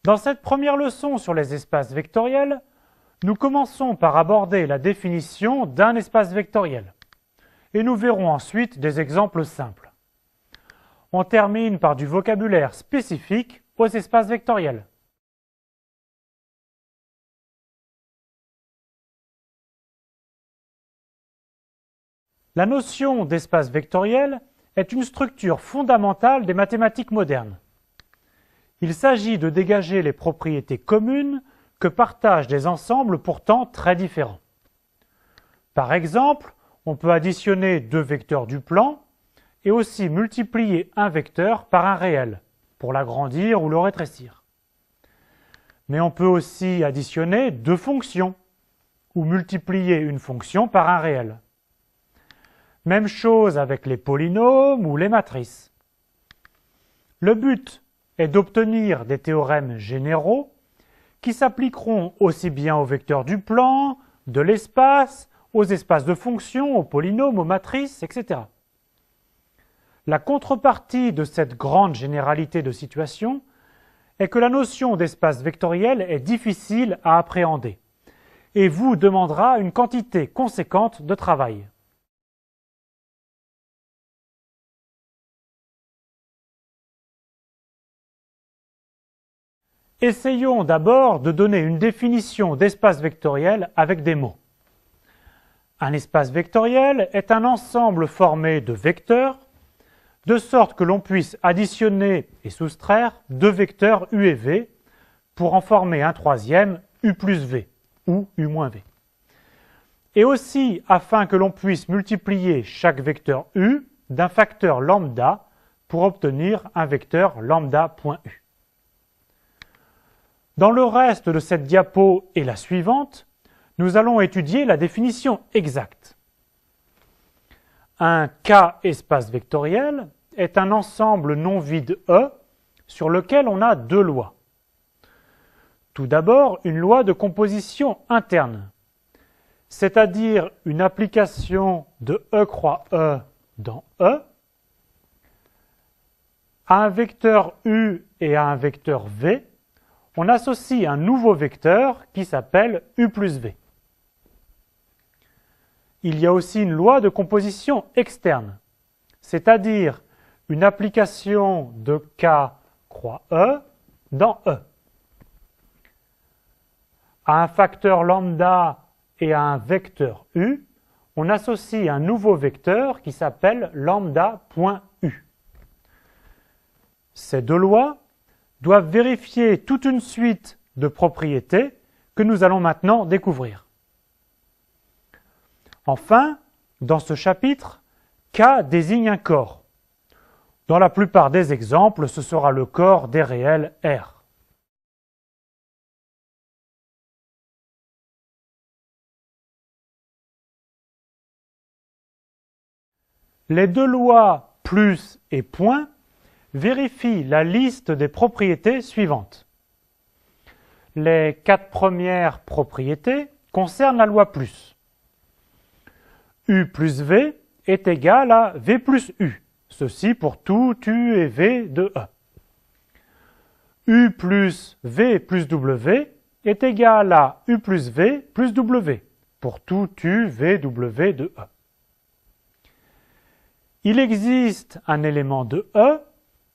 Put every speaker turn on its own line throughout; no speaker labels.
Dans cette première leçon sur les espaces vectoriels, nous commençons par aborder la définition d'un espace vectoriel. Et nous verrons ensuite des exemples simples. On termine par du vocabulaire spécifique aux espaces vectoriels. La notion d'espace vectoriel est une structure fondamentale des mathématiques modernes. Il s'agit de dégager les propriétés communes que partagent des ensembles pourtant très différents. Par exemple, on peut additionner deux vecteurs du plan et aussi multiplier un vecteur par un réel, pour l'agrandir ou le rétrécir. Mais on peut aussi additionner deux fonctions, ou multiplier une fonction par un réel. Même chose avec les polynômes ou les matrices. Le but est d'obtenir des théorèmes généraux qui s'appliqueront aussi bien aux vecteurs du plan, de l'espace, aux espaces de fonctions, aux polynômes, aux matrices, etc. La contrepartie de cette grande généralité de situation est que la notion d'espace vectoriel est difficile à appréhender et vous demandera une quantité conséquente de travail. Essayons d'abord de donner une définition d'espace vectoriel avec des mots. Un espace vectoriel est un ensemble formé de vecteurs, de sorte que l'on puisse additionner et soustraire deux vecteurs u et v pour en former un troisième u plus v ou u moins v. Et aussi afin que l'on puisse multiplier chaque vecteur u d'un facteur lambda pour obtenir un vecteur lambda.u. Dans le reste de cette diapo et la suivante, nous allons étudier la définition exacte. Un K-espace vectoriel est un ensemble non vide E sur lequel on a deux lois. Tout d'abord, une loi de composition interne, c'est-à-dire une application de E croix E dans E, à un vecteur U et à un vecteur V, on associe un nouveau vecteur qui s'appelle u plus v. Il y a aussi une loi de composition externe, c'est-à-dire une application de K croix E dans E. À un facteur lambda et à un vecteur u, on associe un nouveau vecteur qui s'appelle lambda.u. Ces deux lois doivent vérifier toute une suite de propriétés que nous allons maintenant découvrir. Enfin, dans ce chapitre, K désigne un corps. Dans la plupart des exemples, ce sera le corps des réels R. Les deux lois plus et point vérifie la liste des propriétés suivantes. Les quatre premières propriétés concernent la loi plus. U plus V est égal à V plus U, ceci pour tout U et V de E. U plus V plus W est égal à U plus V plus W, pour tout U, V, W de E. Il existe un élément de E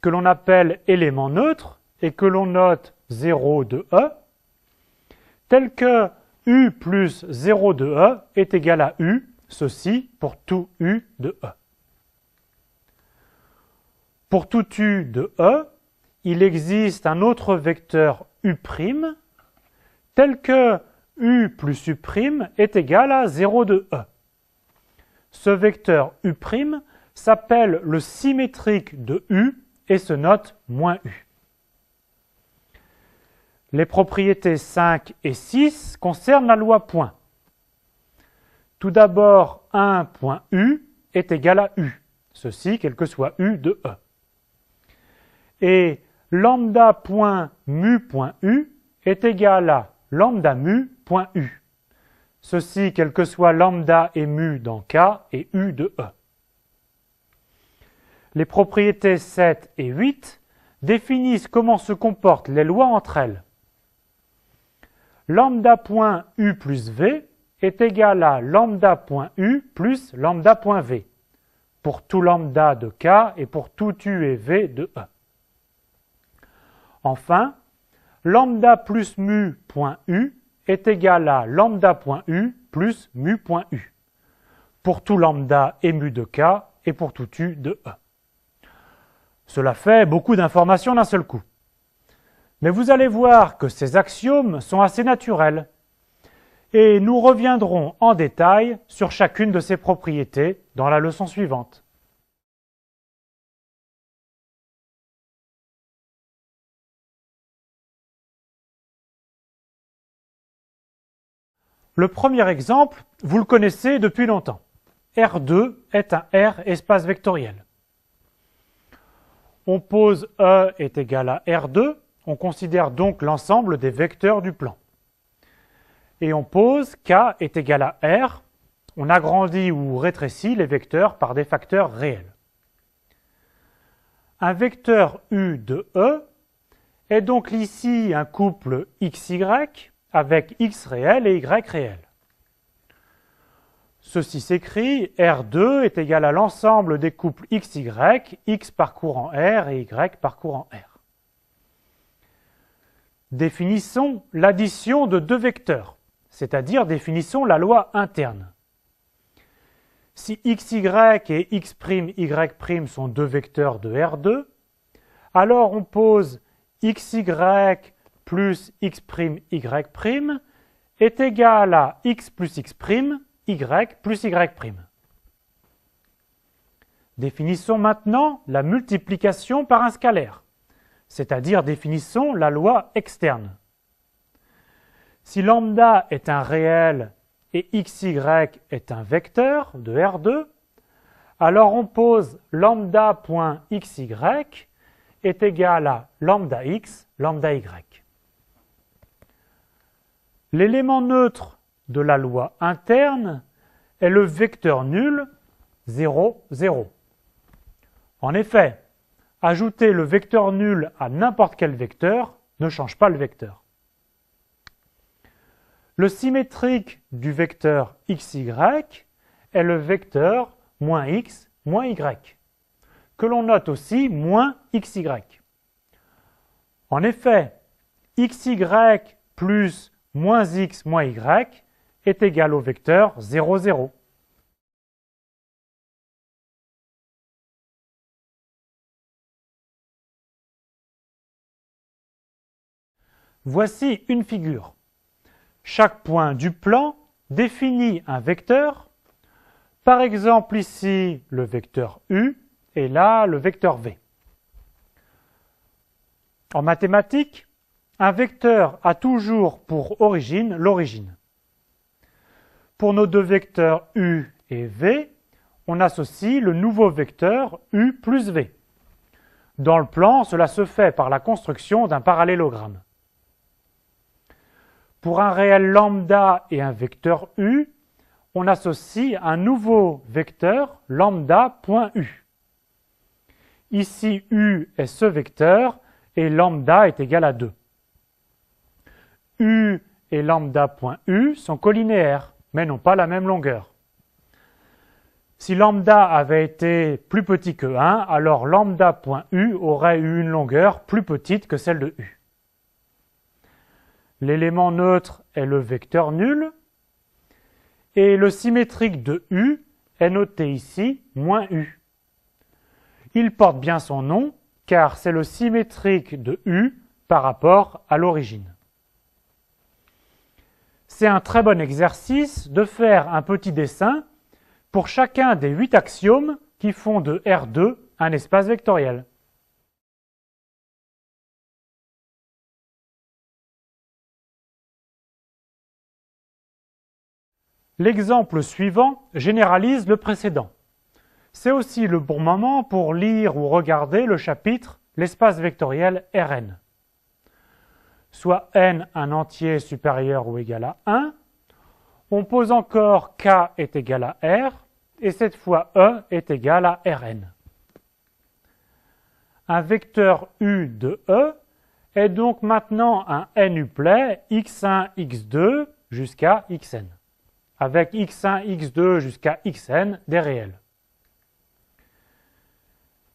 que l'on appelle élément neutre et que l'on note 0 de E, tel que U plus 0 de E est égal à U, ceci pour tout U de E. Pour tout U de E, il existe un autre vecteur U', tel que U plus U' est égal à 0 de E. Ce vecteur U' s'appelle le symétrique de U et se note moins U. Les propriétés 5 et 6 concernent la loi point. Tout d'abord, 1.U est égal à U, ceci quel que soit U de E. Et lambda.mu.u est égal à lambda_mu.u, ceci quel que soit lambda et mu dans K et U de E. Les propriétés 7 et 8 définissent comment se comportent les lois entre elles. Lambda.u plus v est égal à lambda.u plus lambda.v pour tout lambda de k et pour tout u et v de e. Enfin, lambda plus mu.u est égal à lambda.u plus mu.u pour tout lambda et mu de k et pour tout u de e. Cela fait beaucoup d'informations d'un seul coup. Mais vous allez voir que ces axiomes sont assez naturels et nous reviendrons en détail sur chacune de ces propriétés dans la leçon suivante. Le premier exemple, vous le connaissez depuis longtemps. R2 est un R espace vectoriel. On pose E est égal à R2, on considère donc l'ensemble des vecteurs du plan. Et on pose K est égal à R, on agrandit ou rétrécit les vecteurs par des facteurs réels. Un vecteur U de E est donc ici un couple XY avec X réel et Y réel. Ceci s'écrit R2 est égal à l'ensemble des couples XY, X parcourant R et Y parcourant R. Définissons l'addition de deux vecteurs, c'est-à-dire définissons la loi interne. Si XY et X'Y' sont deux vecteurs de R2, alors on pose XY plus X'Y' est égal à X plus X', Y plus Y'. Définissons maintenant la multiplication par un scalaire, c'est-à-dire définissons la loi externe. Si lambda est un réel et xy est un vecteur de R2, alors on pose lambda.xy est égal à lambda x, lambda y. L'élément neutre de la loi interne est le vecteur nul 0, 0. En effet, ajouter le vecteur nul à n'importe quel vecteur ne change pas le vecteur. Le symétrique du vecteur xy est le vecteur moins x, moins y, que l'on note aussi moins xy. En effet, xy plus moins x moins y est égal au vecteur 0, 0. Voici une figure. Chaque point du plan définit un vecteur, par exemple ici le vecteur u et là le vecteur v. En mathématiques, un vecteur a toujours pour origine l'origine. Pour nos deux vecteurs u et v, on associe le nouveau vecteur u plus v. Dans le plan, cela se fait par la construction d'un parallélogramme. Pour un réel lambda et un vecteur u, on associe un nouveau vecteur lambda.u. Ici, u est ce vecteur et lambda est égal à 2. U et lambda.u sont collinéaires, mais n'ont pas la même longueur. Si lambda avait été plus petit que 1, alors lambda.u aurait eu une longueur plus petite que celle de u. L'élément neutre est le vecteur nul, et le symétrique de u est noté ici moins u. Il porte bien son nom, car c'est le symétrique de u par rapport à l'origine. C'est un très bon exercice de faire un petit dessin pour chacun des 8 axiomes qui font de R2 un espace vectoriel. L'exemple suivant généralise le précédent. C'est aussi le bon moment pour lire ou regarder le chapitre « L'espace vectoriel Rn ». Soit n un entier supérieur ou égal à 1, on pose encore k est égal à r, et cette fois e est égal à Rn. un vecteur U de E est donc maintenant un n-uplet x1, x2 jusqu'à xn, avec x1, x2 jusqu'à xn des réels.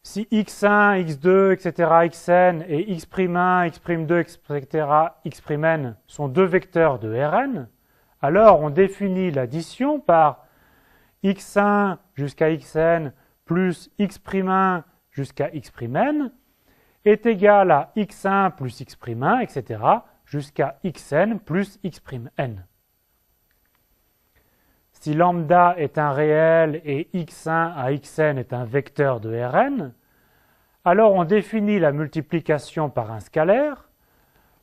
Si x1, x2, etc., xn et x'1, x'2, etc., x'n sont deux vecteurs de Rn, alors on définit l'addition par x1 jusqu'à xn plus x'1 jusqu'à x'n est égal à x1 plus x'1, etc., jusqu'à xn plus x'n. Si lambda est un réel et x1 à xn est un vecteur de Rn, alors on définit la multiplication par un scalaire,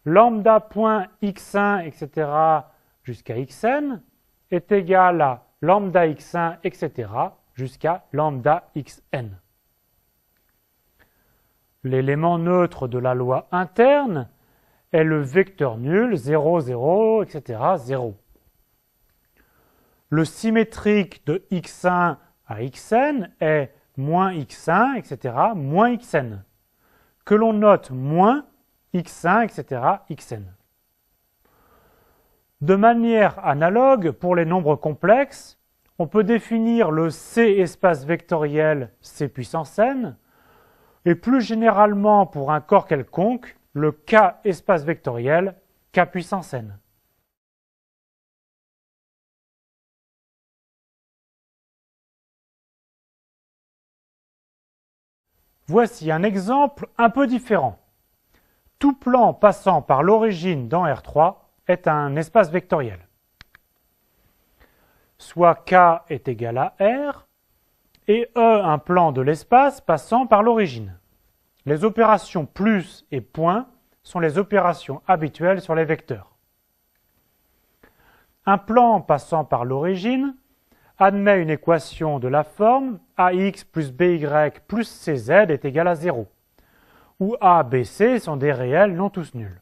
lambda.x1, etc., jusqu'à xn est égal à lambda x1, etc., jusqu'à lambda xn. L'élément neutre de la loi interne est le vecteur nul 0, 0, etc., 0. Le symétrique de x1 à xn est moins x1, etc., moins xn, que l'on note moins x1, etc., xn. De manière analogue, pour les nombres complexes, on peut définir le C espace vectoriel C puissance n, et plus généralement pour un corps quelconque, le K espace vectoriel K puissance n. Voici un exemple un peu différent. Tout plan passant par l'origine dans R3 est un espace vectoriel. Soit K est égal à R, et E un plan de l'espace passant par l'origine. Les opérations plus et point sont les opérations habituelles sur les vecteurs. Un plan passant par l'origine admet une équation de la forme ax plus by plus cz est égal à 0, où a, b, c sont des réels non tous nuls.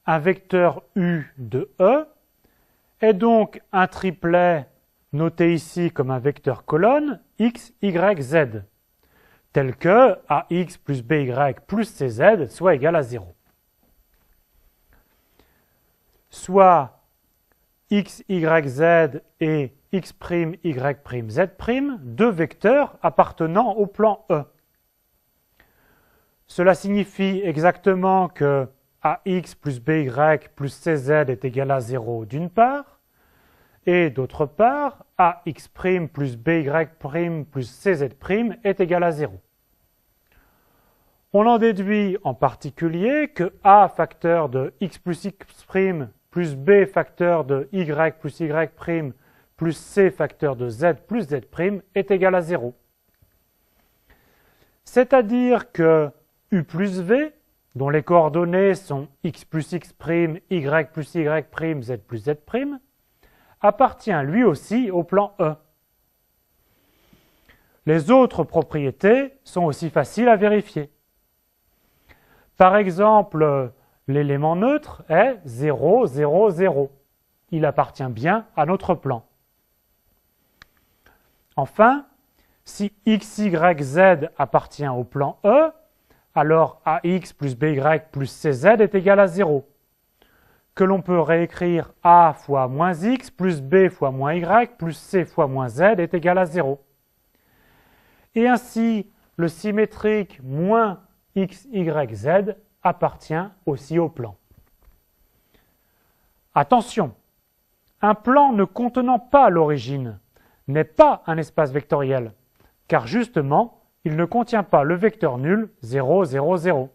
Un vecteur u de E est donc un triplet noté ici comme un vecteur colonne x, y, z, tel que ax plus by plus cz soit égal à 0. Soit x, y, z et x', y', z', deux vecteurs appartenant au plan E. Cela signifie exactement que ax plus by plus cz est égal à 0 d'une part, et d'autre part, ax' plus by' plus cz' est égal à 0. On en déduit en particulier que a facteur de x plus b facteur de y plus y' plus c facteur de z plus z' est égal à 0. C'est-à-dire que u plus v, dont les coordonnées sont x plus x', y plus y', z plus z', appartient lui aussi au plan E. Les autres propriétés sont aussi faciles à vérifier. Par exemple, l'élément neutre est 0, 0, 0. Il appartient bien à notre plan. Enfin, si x, y, z appartient au plan E, alors ax plus by plus cz est égal à 0, que l'on peut réécrire a fois moins x plus b fois moins y plus c fois moins z est égal à 0. Et ainsi, le symétrique moins x, y, z appartient aussi au plan. Attention, un plan ne contenant pas l'origine n'est pas un espace vectoriel, car justement, il ne contient pas le vecteur nul 0, 0, 0.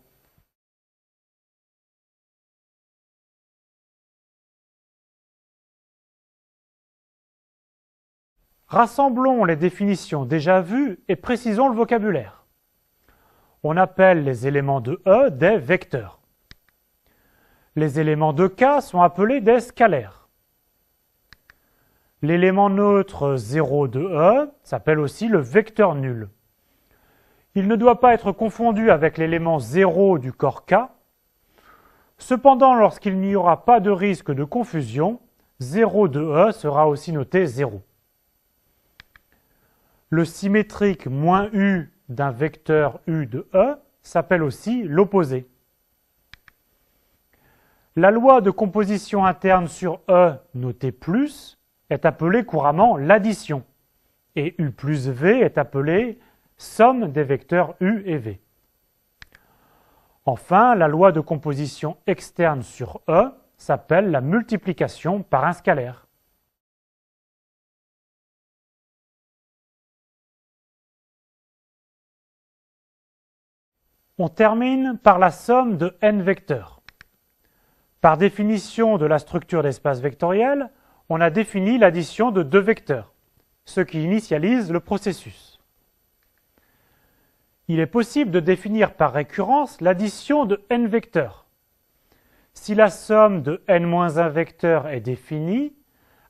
Rassemblons les définitions déjà vues et précisons le vocabulaire. On appelle les éléments de E des vecteurs. Les éléments de K sont appelés des scalaires. L'élément neutre 0 de E s'appelle aussi le vecteur nul. Il ne doit pas être confondu avec l'élément 0 du corps K. Cependant, lorsqu'il n'y aura pas de risque de confusion, 0 de E sera aussi noté 0. Le symétrique moins U d'un vecteur U de E s'appelle aussi l'opposé. La loi de composition interne sur E notée plus est appelée couramment l'addition et U plus V est appelée somme des vecteurs U et V. Enfin, la loi de composition externe sur E s'appelle la multiplication par un scalaire. On termine par la somme de n vecteurs. Par définition de la structure d'espace vectoriel, on a défini l'addition de deux vecteurs, ce qui initialise le processus. Il est possible de définir par récurrence l'addition de n vecteurs. Si la somme de n-1 vecteurs est définie,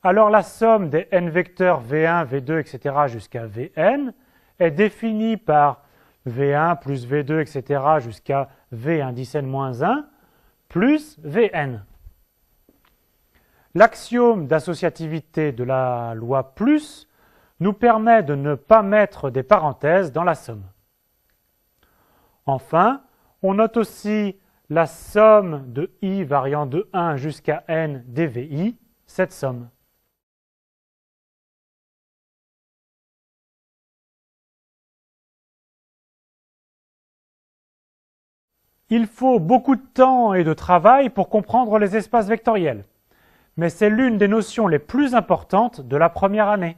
alors la somme des n vecteurs v1, v2, etc. jusqu'à vn est définie par v1 plus v2, etc. jusqu'à v indice n-1 plus vn. L'axiome d'associativité de la loi plus nous permet de ne pas mettre des parenthèses dans la somme. Enfin, on note aussi la somme de i variant de 1 jusqu'à n dvi, cette somme. Il faut beaucoup de temps et de travail pour comprendre les espaces vectoriels, mais c'est l'une des notions les plus importantes de la première année.